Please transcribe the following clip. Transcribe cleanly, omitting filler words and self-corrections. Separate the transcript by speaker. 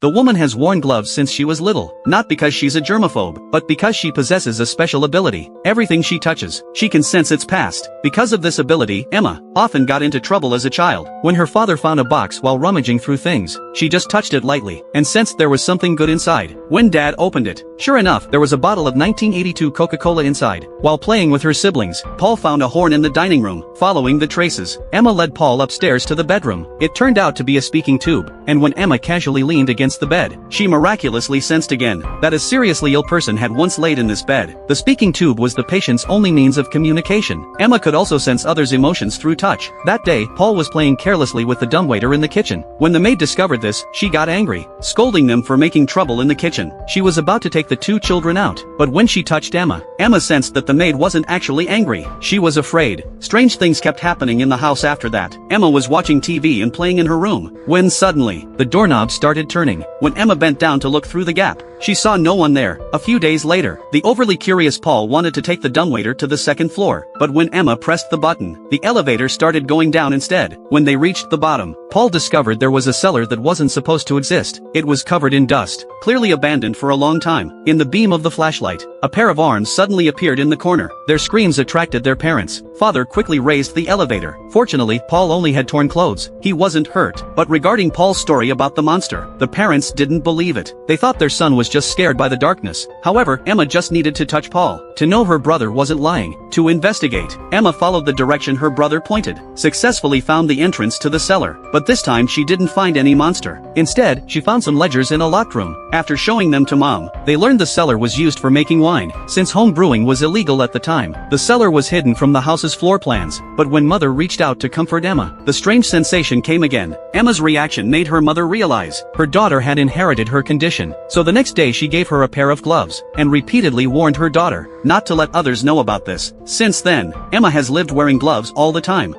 Speaker 1: The woman has worn gloves since she was little, not because she's a germaphobe, but because she possesses a special ability. Everything she touches, she can sense its past. Because of this ability, Emma often got into trouble as a child. When her father found a box while rummaging through things, she just touched it lightly, and sensed there was something good inside. When Dad opened it, sure enough, there was a bottle of 1982 Coca-Cola inside. While playing with her siblings, Paul found a horn in the dining room. Following the traces, Emma led Paul upstairs to the bedroom. It turned out to be a speaking tube, and when Emma casually leaned against the bed, she miraculously sensed again that a seriously ill person had once laid in this bed. The speaking tube was the patient's only means of communication. Emma could also sense others' emotions through touch. That day, Paul was playing carelessly with the dumbwaiter in the kitchen. When the maid discovered this, she got angry, scolding them for making trouble in the kitchen. She was about to take the two children out, but when she touched Emma sensed that the maid wasn't actually angry. She was afraid. Strange things kept happening in the house after that. Emma was watching TV and playing in her room, when suddenly, the doorknob started turning. When Emma bent down to look through the gap, she saw no one there. A few days later, the overly curious Paul wanted to take the dumbwaiter to the second floor, but when Emma pressed the button, the elevator started going down instead. When they reached the bottom, Paul discovered there was a cellar that wasn't supposed to exist. It was covered in dust, clearly abandoned for a long time. In the beam of the flashlight, a pair of arms suddenly appeared in the corner. Their screams attracted their parents. Father quickly raised the elevator. Fortunately, Paul only had torn clothes. He wasn't hurt. But regarding Paul's story about the monster, the parents didn't believe it. They thought their son was just scared by the darkness. However, Emma just needed to touch Paul to know her brother wasn't lying. To investigate, Emma followed the direction her brother pointed, successfully found the entrance to the cellar. But this time she didn't find any monster. Instead, she found some ledgers in a locked room. After showing them to Mom, they learned the cellar was used for making wine. Since home brewing was illegal at the time, the cellar was hidden from the house's floor plans. But when Mother reached out to comfort Emma, the strange sensation came again. Emma's reaction made her mother realize her daughter had inherited her condition. So the next day she gave her a pair of gloves, and repeatedly warned her daughter not to let others know about this. Since then, Emma has lived wearing gloves all the time.